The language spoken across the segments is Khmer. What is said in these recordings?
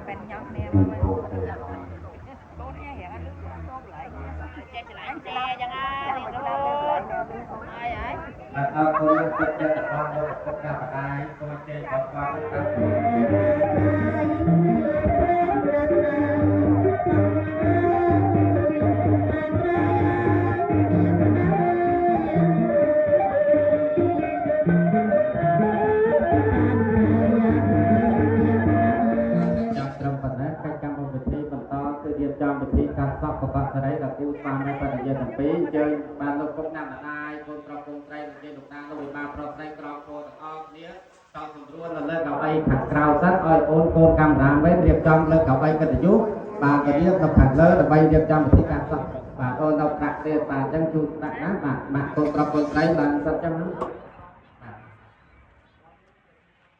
เป็นnhóm nè mà cô nghe hiện anh cô lại che chỉ lại che chẳng ai thì nó ai ấy cô chơi con đâu có gặp ai cô chơi con trongពិធីការសពប្រកបស្រីដល់គូស្វាមីបរិយាទាំងពីរអញ្ជើញបានលោកគុំណាំម្ដាយកូនប្រុសកូនស្រីលោកយាយលោកតាលោកវិបាប្រុសស្រីក្រមគោទាំងអស់គ្នាតសម្រួលនៅលើកៅអីខាងក្រៅសិនឲ្យអូនកូនកាមេរ៉ាមែនរៀបចំលើកៅអីកិត្តិយសបាទទៅរៀបនៅខាងលើដើម្បីរៀបចំពិធីការសពបាទអូននៅប្រាក់ទៀតបាទអញ្ចឹងជួបប្រាក់ណាបាទម៉ាក់កូនប្រុសកូនស្រីបានសិតអញ្ចឹងណា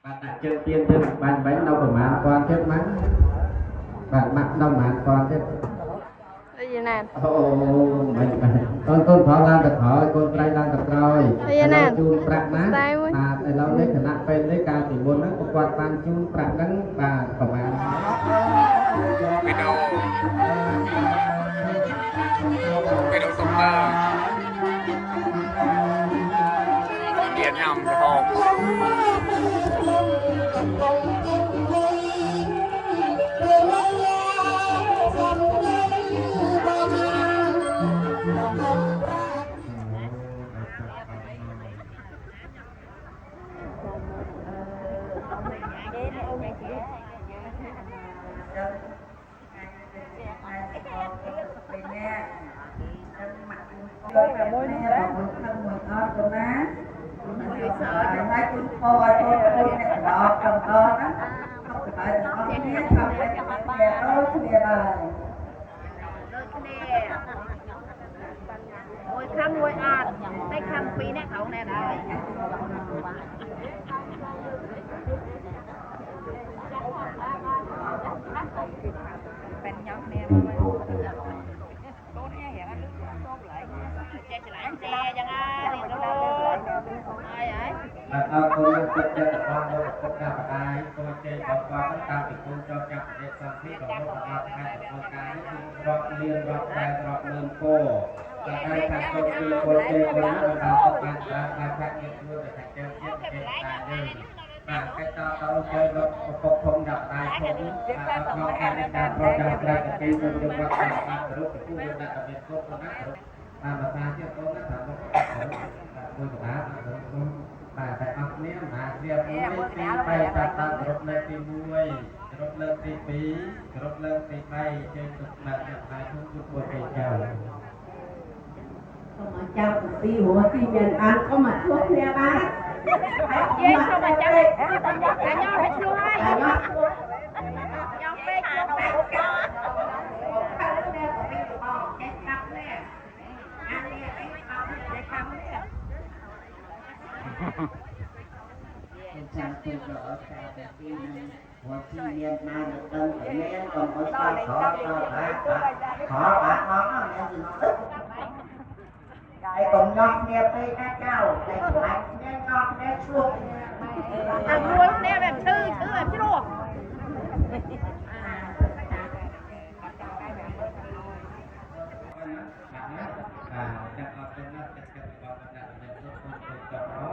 បាទដាក់ជើងទៀនទៅបានវិញនៅប្រមាណពាន់ទៀតមកបាទម៉ាក់ដល់ប្រមាណពាន់ទៀតអីណាអូមិនកូនផងឡើងទៅក្រោយកូនស្រីឡើងទៅក្រោយជូនប្រាក់ណាបាទឥឡូវនេះគណៈពេលនេះការពីមុនហ្នឹងគាត់បានជូនប្រាក់ហ្នឹងបាទប្រហែលវីដេអូសុំមើលមានញ៉ាំទៅហូបmôi nó đấy thân một con của má sợ hai con phôi thôi này đọt trồng to đó không phải là con biết không phải là đôi kia bài ngồi khăn ngồi ăn tay khăn pí nè cậu nè đây bên nhóm nè cô nghe hiện anh cô lại che chỉ lại che chẳng ai thì nó ai ấy cô chơi con đâu có gặp ai cô chơi con tam thì cô cho chặt để xong thì có một học hai con cái rọt liên rọt bài rọt lươn cô là hai thằng cô chơi con nó vào các bạn là các nghiệp luôn để thành chơi tiếp cái tài đơn và cái tao chơi nó không gặp ai không nó cái này đang pro đang cái cái mình được gặp bạn rồi cái khu vực đặc biệt cô nó mà ta chưa có nó thằng nó cô đã bà phải học nè mà việc mới đi bay ta rốt lên đi muối rốt lên đi bí rốt lên đi bay trên tục là nhập lại không chụp buổi về chào không mà chào của đi của đi nhận ăn có mà thuốc nè ba Dê sao mà chào cả nhau hết luôn ấy nhau phê luôn Chẳng từ rõ xa về khi này một chi miền Nam được đơn phải miễn còn có sao khó bác món nó nghe gì nó thích cái cùng nhọc nghiệp đi các cháu cái lại nghe nhọc nghe chuông ăn luôn nè em thư em chứ luôn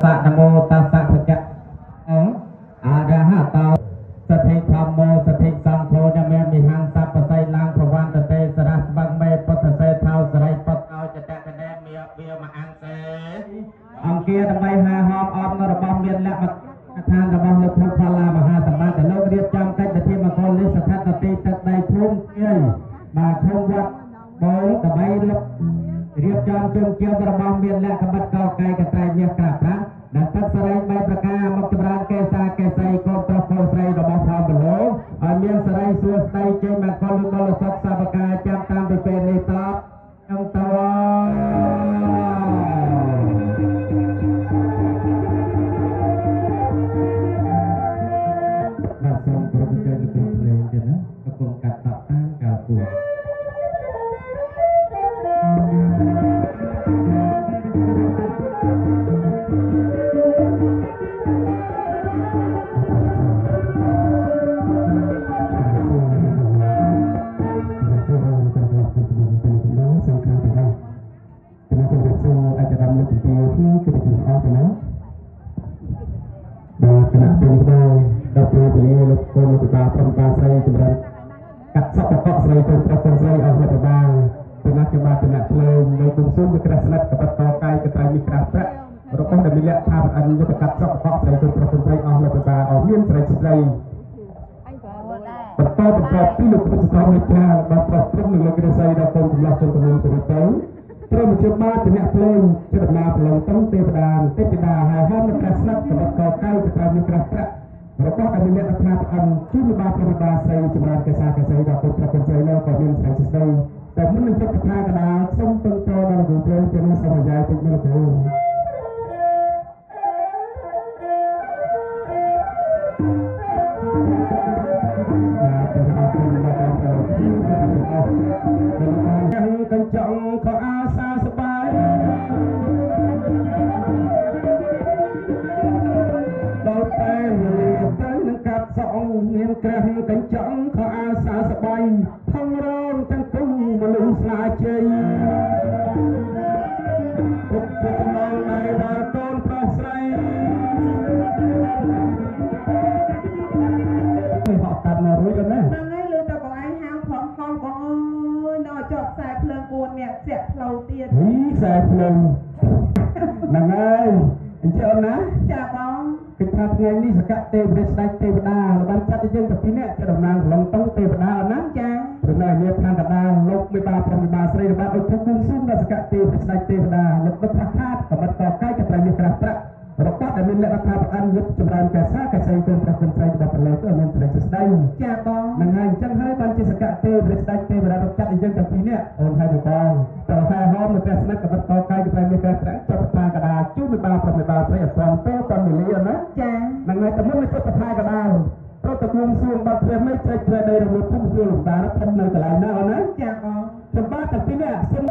Sa namo tassa bhagavata arahato sathik thammo sathik sangho name mihang sappasai lang bhavantate saras bang me pothase thau sarai pot ao chata kane mia via ma ang seអង្គាដើម្បីហាហោមអមរបស់មានលក្ខឋានរបស់លោកពុទ្ធផល្លាមហាសម្បត្តិលោករៀបចំកិច្ចពិធីមង្គលនេះស្ថិតនៅទីទឹកដីភូមិគីបាទភូមិវត្តបងដើម្បីរៀបចំជុំជើងរបស់មានលក្ខមិត្តកោកាយកត្រៃមាសក្រាបប្រាំដែលទឹកសរី3ប្រការមកចម្រើនកេសាកេសីកូនប្រុសកូនស្រីរបស់ផងបលោឲ្យមានសរីសួស្ដីចេញមកកលលោកលសុខសពកាចាំតាមពីពេលនេះតអង្គតវបាទសូមគ្រប់ជើងគ្រប់ភ្លេងទៀតណាកំពុងកាត់តបតាមកាលពួរ ពលីលោកកូនលោកបាព្រមការស្រីចម្រើនកាត់សក់កកស្រីកូនប្រុសកូនស្រីអស់លោកបាពីណាខ្ញុំបានតំណាក់ភ្លើងនៅគុំស៊ុំវិក្រាស្និតកបតកកាយកត្រៃមីក្រាប្រាក់របស់ដែលមានលក្ខថាអនុយុទ្ធកាត់សក់កកស្រីកូនប្រុសកូនស្រីអស់លោកបាអស់មានស្រីស្រីបន្តពីលោកពុទ្ធស្វាមីចាបានប្រោះព្រំនឹងលោករិស័យដល់កូនចម្លោះជនចំនួនទៅត្រូវមកជួបបានតំណាក់ភ្លើងជាដំណើរប្រឡងតង់ទេវតាហើយហើយនៅព្រះស្និតកបតកកាយកត្រៃមីក្រាប្រាក់របស់ដែលមានលក្ខណៈផ្អិនជួយលបាប្រវត្តិស្រីចម្រើនកសាកសីដល់ពុទ្ធប្រពន្ធស្រីនៅក៏មានស្រីស្ដីតែមុននឹងចុះកថាកដាសូមពឹងតដល់លោកគ្រូជានឹងសមយាយពេញលោកគ្រូកញ្ចង់ក៏អាសាសបាយដល់ពេលទៅនឹងកាត់សងមានក្រះកញ្ចង់ក៏អាសាសបាយថងរងទាំងគូមនុស្សស្លាជ័យពុកពុកមកនៅដល់កូនប្រុសស្រីមិនហត់កាត់មករួចណាហ្នឹងហើយលើតបងឯងហៅផងផងបងអើយដល់ចុះខ្សែភ្លើង4នាក់ជាក់ផ្លូវទៀតខ្សែភ្លើងហ្នឹងហើយអញ្ចឹងណាចាបងគិតថាថ្ងៃនេះសកទេវរាជស្ដេចទេវតាបានចាត់ឲ្យយើងទៅពីនេះជាតំណាងប្រឡងតង់ទេវតាណាចាព្រោះនៅមានឋានកដាលលោកមេបាប្រុសមេបាស្រីបានឲ្យធុបួងសួងដល់សកទេវរាជស្ដេចទេវតាលោកដឹកប្រខាតកម្រិតកកាយកត្រៃមានក្រាស់ប្រាក់របស់ដែលមានលក្ខណៈផ្អិនយុទ្ធចម្រើនកសាកសីកូនប្រុសកូនស្រីរបស់ប្រឡងទៅមានស្រីស្ដីចាបងហ្នឹងហើយអញ្ចឹងហើយបានជាសកទេវរាជស្ដេចទេវតារកចាត់ឲ្យយើងទៅពីនេះអូនហើយបងតើហើយហោមនៅព្រះស្និទ្ធកម្រិតកកាយកត្រៃមានក្រាស់ប្រាក់ចុះឋានកដាលជួយមេបាប្រុសមេបាស្រីអត់ទាន់ទៅតាមវេលាណាចាហ្នឹងហើយតែមុននឹងចុះឋានកដាលប្រតគួងសួងបាត់ព្រះមេជ្រជ្រែដីរមុតភូមិជួលលំដារធំនៅកន្លែងណាអូនណាចាបងសម្បត្តិតែពីនេះសុំ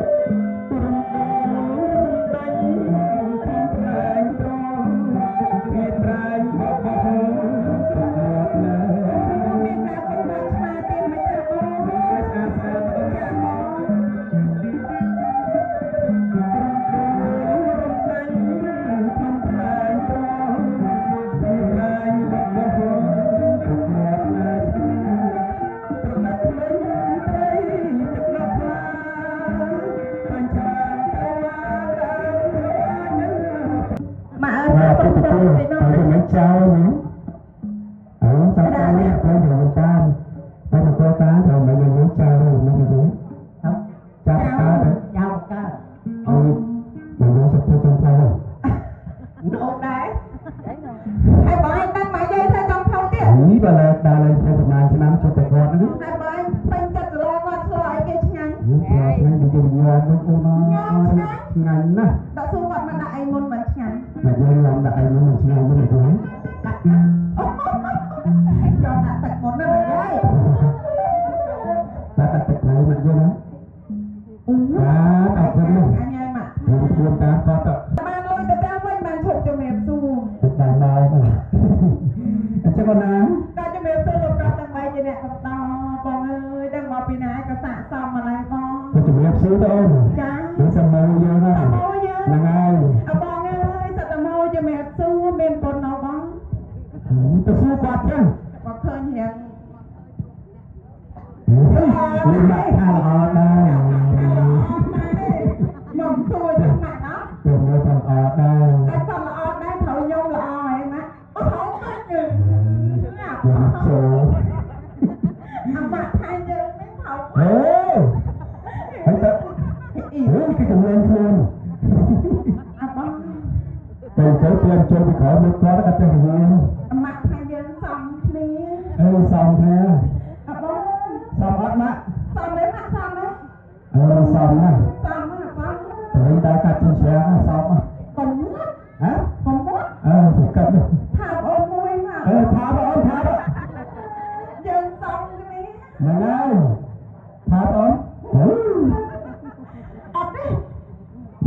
ចៅណាអូតានេះទៅទៅតាមទៅទៅតាមទៅមិនមានចៅមិនមានចាប់តាទៅចៅកាអូមិនមានសុខទៅចំផ្លូវអូដែរហើយបងឯងតាំងមកយាយទៅចំផ្លូវទៀតនេះបើលើដល់លេងប្រហែលឆ្នាំជុំទៅគាត់ហ្នឹងហើយបងឯងពេញចិត្តឡងមកឆ្លោះឲ្យគេឆ្ងាញ់ឆ្ងាញ់ទៅញ៉ាំមួយអូនឆ្ងាញ់ណាស់ដាក់សួរគាត់មិនដាក់អីមុនមិនឆ្ងាញ់តែយើងឡើងដាក់អីមុនមិនឆ្ងាញ់មិនទេដាក់យកដាក់ទឹកមុនណាបងអើយដាក់ទឹកហើយមកយើងណាដាក់ទឹកនេះអញឲ្យមកជួនតាមគាត់ទៅបានលុយទៅតាមវិញបានឈប់ជំរាបសួរទឹកបានមកអញ្ចឹងបងណាតែជំរាបសួរលោកប្រាប់ទាំង3ជាអ្នកបន្តបងអើយដឹងមកពីណាក៏សាកសមមកហើយបងទៅជំរាបសួរទៅអូនចានឹងសមោយើងហ្នឹងសមោយើងហ្នឹងហើយបងអើយសត្វសមោជំរាបសួរមានប៉ុណ្ណោះបងទៅសួរគាត់ចឹងបើឃើញរៀងនេះមកថាល្អដែរមកសួរចឹងណាស់ណាទៅមើលផងល្អដែរតែគាត់ល្អដែរត្រូវយំល្អហើយណាអូហៅខាត់យើងចូលអាម៉ាក់ថៃយើងនេះត្រូវហេហើយទៅអូគេកំឡុងខ្លួនអាបង ទៅပြန်ចូលពីក្រោយមកគាត់អត់ទៅវិញអាម៉ាក់ថៃយើងសំគ្នាសំគ្នាអាបងសំអត់ម៉ាក់សំទេម៉ាក់សំទេសំណាសំណាបងទៅតែកាត់ជិះឆ្លាងសំកំមុតហ៎កំមុតសុខកាត់ថាអូនមួយមកថាអូនថាយើងសំគ្នាហ្នឹងហើយថាអូនអត់ទេ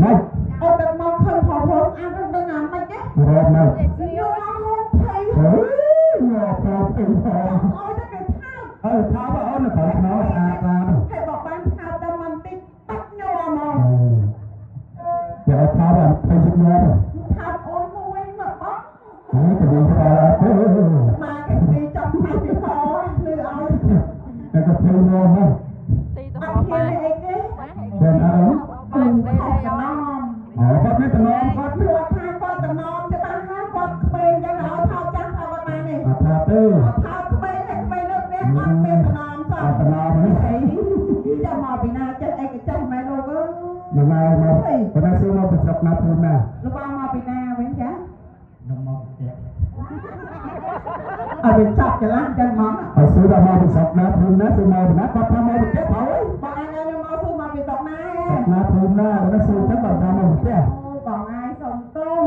ម៉េចអូនដល់មកឃើញផងផងអានដឹងណាមិនទេរត់មកយកថៃយកទៅពីផងអូនតែគេថាអូនទៅខ្នោស្អាតស្អាតហើយបើបានថាតែមិនតិចបាត់ញ័រមកយកថាបានពេញចិត្តញ័រថាអូនមួយមកបងទៅវិញទៅអត់មកគេទីច mua mà ទីទៅ អ ហ ត់ ោ ហ៊ា បែ នអីទេ bên ở đâu គាត់តំណcó biết tao non គាត់ព្រោះថាគាត់តំណច្បាស់ហើយគាត់ក្មេងចឹងឲ្យថោកចាស់ថាគាត់បានទេ à thà tư ថោកក្មេងតែក្មេងនៅនេះអត់មានតំណសោះ tao non đấy អីចាំមកពីណាចេះអីក៏ចេះម៉ែលោកអើយ mà ngày mà bữa nay xưa nó bị sập nát luôn nè លោកបងមកពីណាវិញចា nó mau chết ឲ្យវាចាប់ច្រឡំចឹងហ្មង hồi xưa tao mau bị sập nát luôn nè xưa mau bị nát con tao mau bị chết thôi បងឯងឲ្យមកស៊ូមកពីតុកណា sập nát luôn nè nó xưa chắc bằng tao mau bị chết អូបងឯងសុំទោស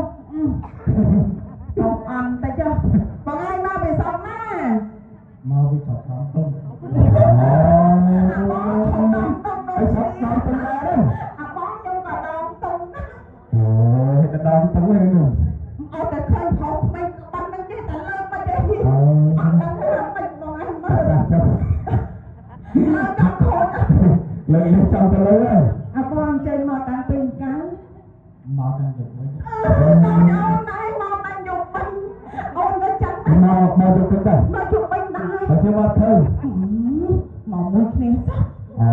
សុំអន់តិចបងឯងមកពីសុំណា mau bị sập nát luôn ai sập nát luôn nè អាបងខ្ញុំក៏ដងតុងណា ôi cái đòn tống lên rồi អត់តែឃើញផងមិនបាត់នឹងចេះតែលើមិនទេអត់ដឹងថាមិនបងឯងមើល đặt cho លើដល់ខូច lên lên trong cái lưới á អាបងចេញមកតាំងពីកាល mau đang giật lấy អូនអូនឯងមកបាញ់យកបាញ់អូនក៏ចាំ mau mau được cái đây មកយកបាញ់ដែរ ở trên mặt thôi មកមួយគ្នាសោះ ở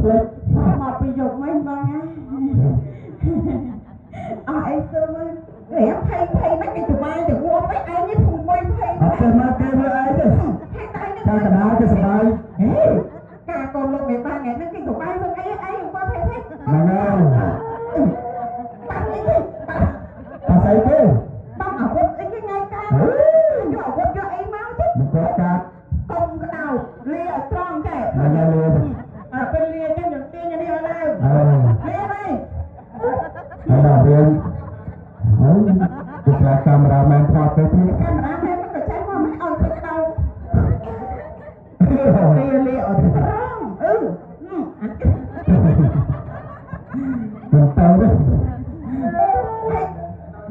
plek មកពីយកមិញបងណាអស់អីទៅមើលរៀបភ័យមិនគេច្បាយទៅវប់ឯងនេះធំមួយភ័យ ở trên mặt kia với ai chứ ហើយតែនឹង cao cả đá cái sợi ហេការកូនលោកមេបាថ្ងៃនេះគេច្បាយទៅអីវប់ភ័យ là nào បាត់អីទេ ta say chứ បាត់អាវុធអីគេថ្ងៃការយកអាវុធយកអីមកទេ mình có cát កុំក្តៅលាឲ្យត្រង់ចេះ là nhà liền ពេលលាចឹងយើងទាញនេះឲ្យឡើង ờ លាហើយ ở đảo liền cái là cameraman thoát cái thứ កាមេរ៉ាមែនក៏ចេះមកមិនឲ្យទឹកក្តៅលាឲ្យត្រង់mình tao đấy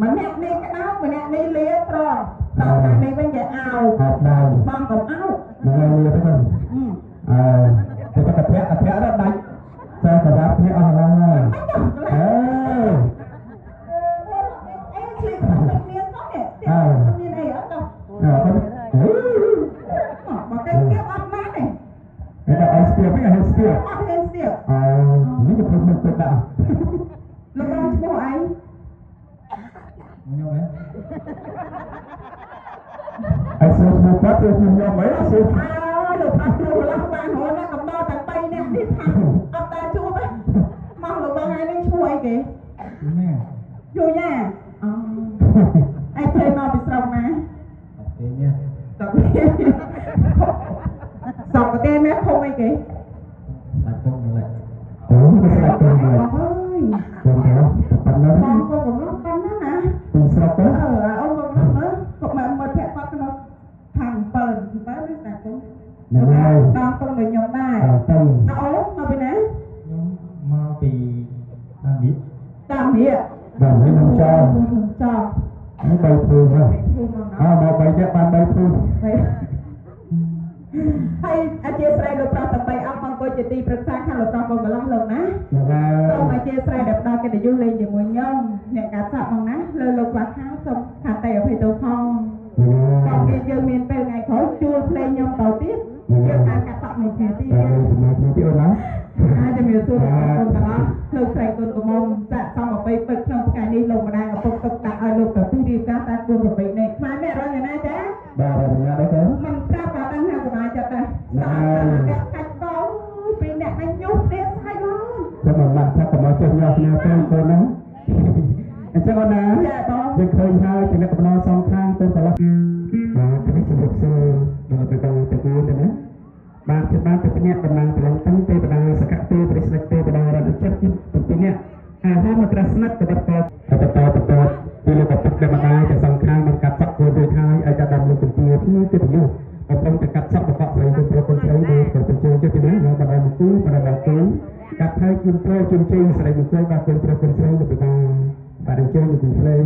ម្នាក់នេះក្តៅម្នាក់នេះលាត្រង់តោះតែនេះវិញជាអោ hạt đào បងកុំអោ là nhà liền đấy mình thì cái cà thẻ đó đánh cho cả đá thẻ ở hàng rồi អេ ê ឈ្លីខ្ញុំមានសោះនេះមានអីអត់ដល់ con មកតែគេអត់មកទេ người ta ai stiệp ấy hay stiệp អត់ហ៊ានស្ទាប những cái phần mình tự đạo លោកបងឈ្មោះអី nhau đấy ai xuống một phát rồi xuống nhau mấy là xuống អើលោកអត់ចូលឡោះបានហូរណាកំដរទាំង3នាក់នេះថាអត់តែជួបទេមកលោកបងឯងនេះឈ្មោះអីគេ nè យូយ៉ាអឯងធ្វើមកពីស្រុកណា thế nha ស្រុកស្រុកប្រទេសមែនភូមិអីគេ lại không lại cái sạc con បង này អើយ con kéo bắn nó បង đấy ក៏កំឡុងប៉ុណ្ណាណា con sạc អូ đấy អូនកំឡុងមើលក៏មកមើលភ័ក្រគាត់ក្នុងខាង7ណាតែគុំ nè này ដល់គុំដូចខ្ញុំដែរ tông អូមកពីណា nhóm mau bị biết តាមវា và mấy năm cho ចោ nó bay thường ha ភូមិមកណា mà bay chắc ban bay thường ហើយអធិស្ឋានលោកប្រុសដើម្បីអស់មកអង្គុយជាទីប្រឹក្សាខាងលោកប្រុសបងកន្លះលោកណា là សូមអធិស្ឋានដែលផ្ដល់កិត្តិយសលេងជាមួយខ្ញុំអ្នកការសាប់មកណាលើលោកខ្វះខាងសូមខាតេអភ័យទោសផងបងវាយើងមានពេលថ្ងៃក្រោយជួលភ្លេងខ្ញុំតទៀតយើងអាចកាត់សក់មួយគ្នាទៀត ជំនួយណា អាចជំរាបសួរដល់បងប្អូនទាំងអស់លោកស្រីគុណកមុំសាកសមអ្វីពេកក្នុងថ្ងៃនេះលោកម្ដាយឪពុកទុកដាក់ឲ្យលោកទៅទីរៀបការតាមគុណប្រពៃណីខ្មែរអ្នករងយ៉ាងណាចា bà là nhà đấy thế មិនប្រាប់ក៏ដឹងថាសប្បាយចិត្តដែរអ្នកកាច់កោពីអ្នកឯងញុះទៀតស្អីមក cho mình làm thật mà chơi nhau nhau tên cô nó anh chắc con ná ចាបង យើងឃើញហើយចំណុចកំណត់សងខាងទៅកន្លះបាទនេះជំរាបសួរដល់ទៅដល់ទៅគូទៅណាបាទជាបានទៅអ្នកតំណាងប្រឡងតាំងទេវតាសកទេព្រះស្ដេចទេវតារត់ចិត្តពីអ្នកហើយមកត្រាស់ស្និទ្ធទៅបន្តពីលោកពុទ្ធដែលម្ដាយទៅសងខាងមកកាត់សក់គួររួចហើយឲ្យកាត់ដំលោកជំទាវពីទេពយុកំពុងតែកាត់សក់បកស្រីទៅប្រពន្ធស្រីមកទៅជឿចិត្តណាមកដល់មកគូមកដល់គូកាត់ហើយជូនព្រោះជូនជ័យស្រីមកគូបាទគុណប្រពន្ធស្រីទៅពីបាទជឿជូនភ្លេង